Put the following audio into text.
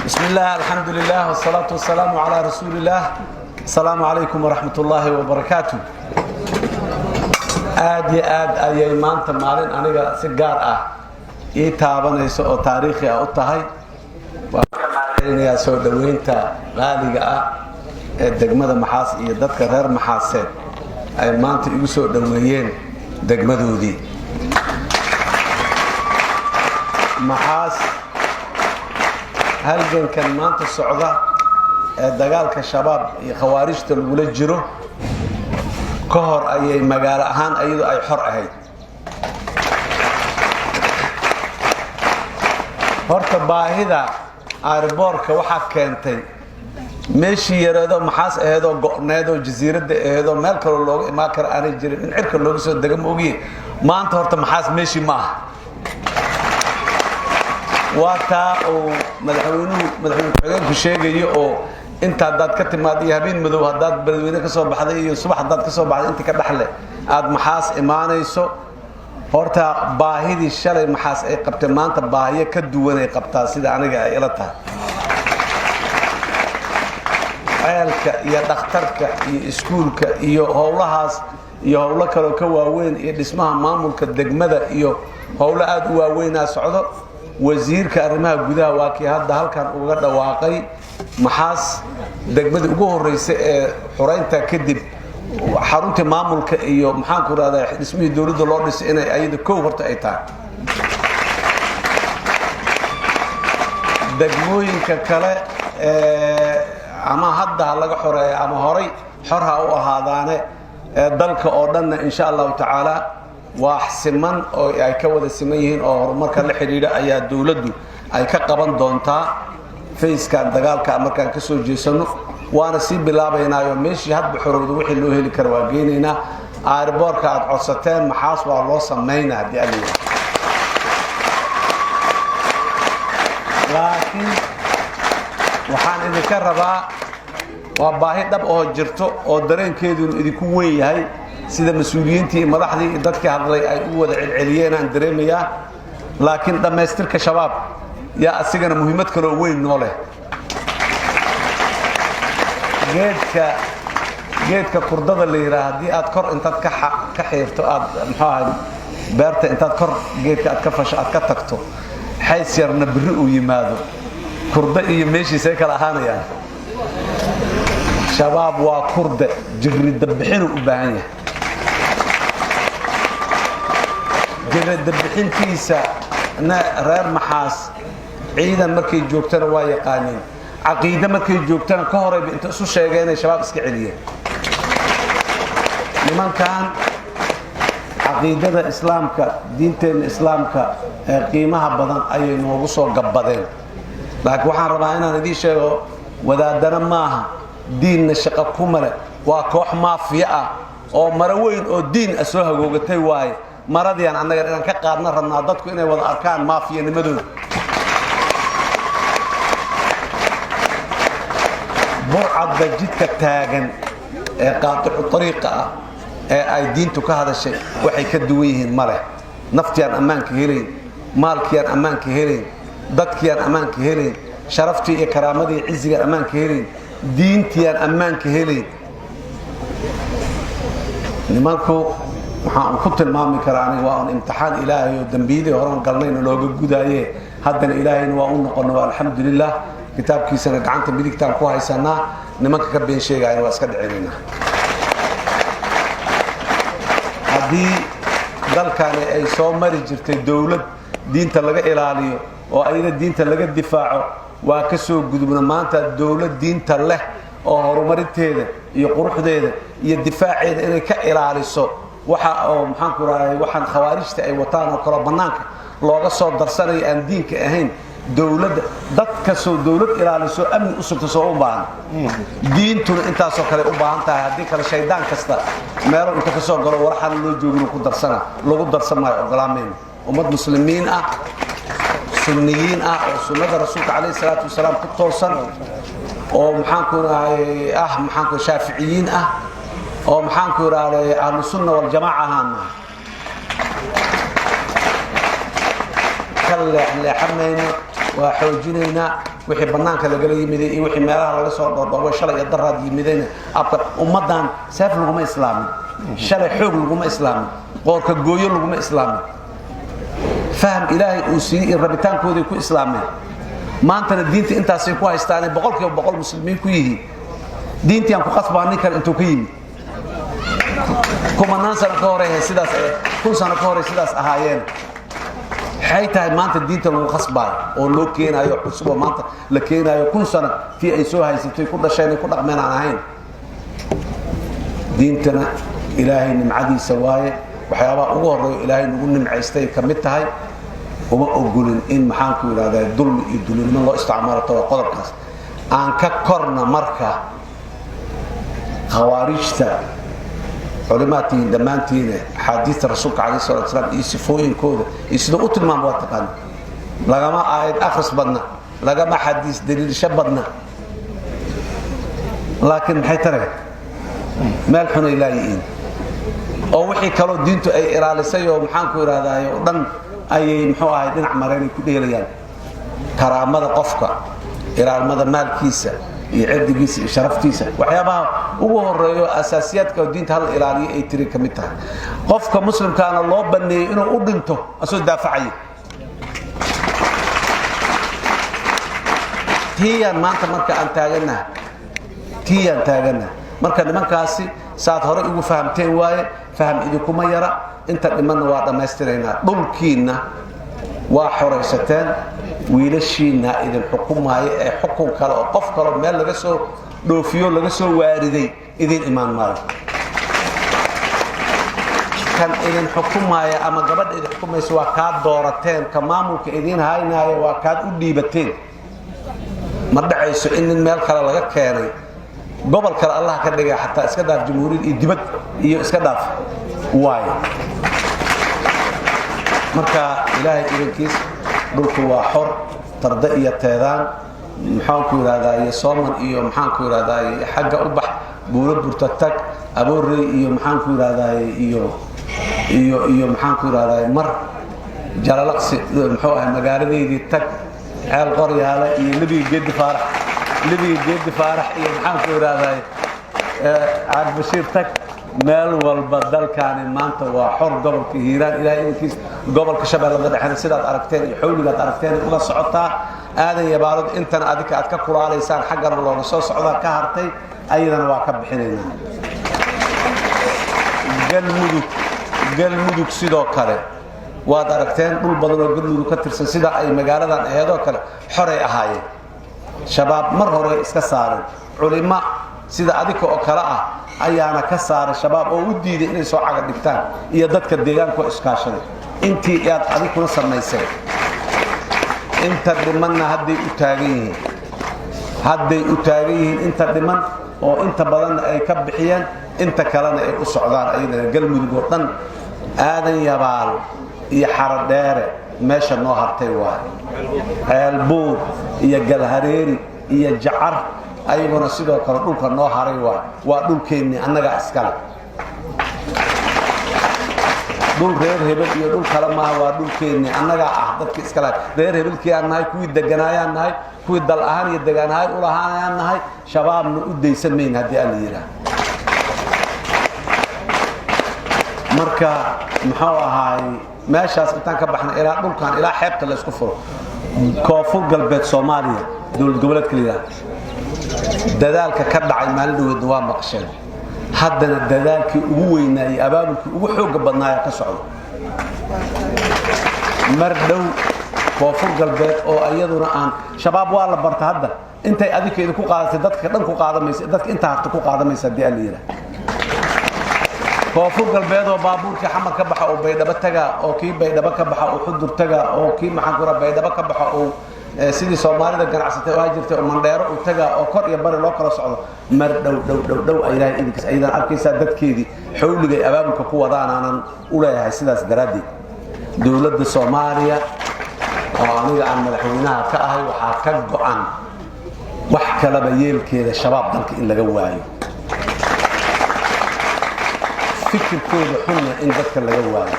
بسم الله الحمد لله والصلاة والسلام على رسول الله. السلام عليكم ورحمة الله وبركاته. aad ayay maanta maalin aniga si gaar ah ii taabanayso oo taariikhi ah u tahay waa soo dhaweynta qaaliga ah ee degmada Maxaas iyo dadka reer Maxaaseed ay maanta igu soo dhaweeyeen degmadoodii Maxaas halgankan maanta socda ee dagaalka shabaab iyo khawaarijta lagula jiro ka hor ayay magaalo ahaan ayadu ay xor ahayd horta baahida airborka waxa keentay meeshii yareedo Maxaas aheedo go'needo jasiirada aheedo meel kale looga imaan karo aanay jirin in cirka looga soo degmo ogiye maanta horta Maxaas meeshii ma aha waata oo madaxweynuhu ku sheegayo oo inta dad ka timaadii habeen madow hadaad balweyne ka soo baxday iyo subax dad ka soo baxday inta ka dhaxle aad Maxaas imaanayso horta baahidii shalay Maxaas ay qabtay maanta baahiye ka duwan ay qabtaa sida aniga ay ila tahay ayalka iyo dhakhtarka iyo iskuulka iyo howlahaas iyo howlo kale ka waaweyn iyo dhismaha maamulka degmada iyo howlo aad u waaweyn socdo wasiirka arrimaha gudaha waa kii hadda halkan uga dhawaaqay Maxaas degmada ugu horeysay ee xoreynta kadib xarunta maamulka iyo maxaan ku raadayay dhismihii dawladda loo dhisay inay ayada koow horta ay tahay degmooyinka kale ama hadda laga xoreeyo ama horay xorha u ahaadaane dalka oo dhan insha Allah taala waa siman oo ay ka wada siman yihiin oo horumarka la xiriira ayaa dawladdu ay ka qaban doontaa fayskan dagaalka markaan ka soo jeesano waana si bilaabaynaayo meeshii hadba xorowdo wixii loo heli karo waa geenayna airborka aad codsateen Maxaas waa loo sameeynaa hadii ay laakiin waxaan idinka rabaa waa baahi dhab oo jirto oo dareenkeedu idinku weyn yahay sida mas'uuliyiintii madaxdii dadka hadlay ay u wada celceliyeen aan dareemayaa laakiin dhameystirka shabaab yaa asigana muhiimad kale oo weyn noo leh geedka kurdada la yiraahdo hadii aad kor intaad ka xiirto aad maxaa beerta intaad kor geedka aad ka fasho aad ka tagto xays yarna biri u yimaado kurda iyo meeshiisa kala ahaanayaan shabaab waa kurda jirid bixin u baahan yahay jirid bixintiisa reer Maxaas ciidan markay joogtana waa yaqaaneen عقيدة markay joogtaan ka hor ay inta isu sheegeen shabaab iska celiyeen nimankan aqeedada islaamka diinteena islaamka qiimaha badan ayay noogu soo gabadeen laakiin waxaan rabaa inaan idin sheego wadaadana maaha diinna shaqo kuma leh waa koox maafiya ah oo mara weyn oo diin soo hagoogatay waay maradiyan annaga inaan ka qaadna rabnaa dadku inay wada arkaan maafiyanimadooda burcad jidka taagan ee qaaticu tariiqa ah ee ay diintu ka hadashay waxay ka duwan yihiin male naftiyaan amaanka heleen maalkiyaan amaanka heleen dadkiyaan amaanka heleen sharaftii iyo karaamadii ciziga amaanka heleen diintiyaan amaanka heleen nimanku waxaan ku tilmaami karaa aniga waa imtixaan ilaahay oo dambiyada horan galnayna looga gudaaye haddana ilaahayna waa u noqonaa alxamdulillah kitaabkiisana gacanta midigtaan ku haysanaa nimanka ka been sheegayna waa iska dhicinayna hadii dalkani ay soo mari jirtay dawlad diinta laga ilaaliyo oo ayada diinta laga difaaco waa ka soo gudubna maanta dawlad diinta leh oo horumarinteeda iyo quruxdeeda iyo difaaceeda inay ka ilaaliso waxa oo maxaan ku raayay waxaan khawaarijta ay wataan oo kala banaanka looga soo darsanay aan diinka ahayn dawladda dadka soo dawlad ilaaliso amni u sugto soo u baahan diintuna intaas oo kale u baahan tahay hadii kale shaydaan kasta meelo inta ka soo galo warxan loo joogin ku darsana lagu darsamay ogolaameen ummad muslimiin ah sunniyiin ah oo sunnada rasuulka kaleey salaatu wasalaam ku toosan oo maxaan ku raayay maxaan ku shaafiiciyiin ah oo maxaan ku raayay ahlu sunna wal jamaa ahana kale leexmayna وحوجينا wixii banaanka laga yimiday iyo wixii meelaha laga soo dhordhoobay shalay iyo daraad yimidayna abka ummadan saaf laguma islaamin shalay xoog laguma islaamin qoorka gooyo laguma islaamin faham ilaahay uu siiyay rabitaankoodii ku islaameen maantana diinta intaasay ku haystaan boqolkiiba boqol muslimiin ku yihiin diintii aan ku qasbaan ninkan intuu ka yimid kumanaan sano ka hor ay sidaas kun sano ka hor ay sidaas ahaayeen waxay tahay maanta diinta lagu qasbaayo oo loo keenayo cusub maanta la keenayo kun sano tii ay soo haysatay ku dhasheen ku dhaqmeen aan ahayn diintana ilaahay nimcadiisa waaye waxyaabaha ugu horeeyo ilaahay nagu nimcaystay ka mid tahay uma ogolin in maxaan ku yiraahdaa dulmi iyo dulinimo loo isticmaalo qodobkaas aan ka korna marka khawaarijta علماتين دمانتين حديث الرسول عليه الصلاة والسلام يسفوين كود يسدوا قتل ما موافقان لقما آيات أخرس بدنا لقما حديث دليل شبدنا لكن حيتره ما الحن إلهيين أو وحي كانوا دينتو أي إرالسية ومحانكو إرادا يقدم أي محو آيدين عمرين كده ليان كرامة قفقة إرالمة مال كيسة يعد جيس شرفتيسه وحيابها ugu horeeyo asaasiyaadka diinta hal ilaaliyo ay tiri kamid tahay qofka muslimkaana loo baneeyay inuu u dhinto asoo daafacay tiyan maanta marka aan taagana marka nimankaasi saad hore ugu fahamteen waaye faham idinku ma yara inta dhiman waa dhameystirayna dhulkiina waa xoreysateen wiilashiina idin xukumaaya ee xukun kale oo qof kale meel laga soo dhoofiyo laga soo waariday idin imaan maayo kan idin xukumaaya ama gabadha idin xukumaysa waa ka doorateen ka maamulka idin haynaayo waa ka u dhiibateen ma dhacayso in meel kale laga keenay gobol kale Allah ka dhigay xataa iska daaf jamhuuriyad iyo dibad iyo iska daaf waayo marka ilaahay idinkiis dhulku waa xor tarda iyo teedaan maxaan ku yiraahdaa iyo sooman iyo maxaan ku yiraahdaa xagga u bax buuro burta tag aboorey iyo maxaan ku yiraahdaa iyo maxaan ku yiraahdaa mar jalalaqsi muxuu ahaa magaaladeedii tag ceel qoryaale iyo libi geedi faarax iyo maxaan ku yiraahdaa aad bashiir tag meel walba dalkaani maanta waa xor gobolka Hiiraan ilaahay inkiis gobolka Shabeellada Dhexe sidaad aragteen iyo xawligaad aragteen uga socotaa aadan yabaalad intan adika aad ka kulaaleysaan xaggan looga soo socda ka hartay ayadana waa ka bixinaynaa galmudug sidoo kale waad aragteen dhul badan oo galmudug ka tirsan sida ay magaaladan aheedoo kale xoray ahaayeen shabaab mar hore iska saareen culimo sida adika oo kala ah ayaana ka saaray shabaab oo u diiday inay soo caga dhigtaan iyo dadka deegaanka iskaashaday intii aad adikuna samaysay inta dhimanna hadday u taagan yihiin inta dhiman oo inta badan ay ka bixiyeen inta kalena ay u socdaan ayada galmudug oo dhan aadan yabaal iyo xaradheere meesha noo hartay waa ceelbuur iyo galhareeri iyo jacar ayaguna sidoo kale dhulka noo haray waa dhulkeenni annaga iskale dhul reer hebel iyo dhul kale ma waa dhulkeenni annaga ah dadka iskale reer hebelkii aan nahay kuwii deganaayaan nahay kuwii dal ahaan iyo deegaanahay u lahaanayaan nahay shabaabna u deysameyn haddii aan la yiraahdo marka muxuu ahaay meeshaas intaan ka baxna ilaa dhulkan ilaa xeebta la isku furo koonfur galbeed Soomaaliya dowlad goboleedka la yiraahdo dadaalka ka dhacay maalin waa maqsheen haddana dadaalkii ugu weynaayay abaabulkii ugu xoog badnaa ka socdo mar dhow koonfur galbeed oo ayaduna aan shabaab waa la barta hadda intay adikeedu ku qaadatay dadka dhan ku qaadamaysa dadka inta harta ku qaadamaysa diyaaliira koonfur galbeed oo baabuurkii xamar ka baxa oo baydhabo taga oo kii baydhabo ka baxa oo xudur taga oo kii maxaan ku raabay baydhabo ka baxa oo sidii Soomaalida ganacsatay oo jirtay oo mandheero u taga oo kor iyo bari loo kala socdo mar dhow ay ilaahay idinkiis aydan arkaysa dadkeedii xawliga abaabulka ku wadaan aanan u leeyahay sidaas daraadii dawladda Soomaaliya oo aniga aan madaxweynaha ka ahay waxa ka go'an wax kala yeelkeeda shabaab dalka in laga waayo fikirkooda xunna in dadka laga waayo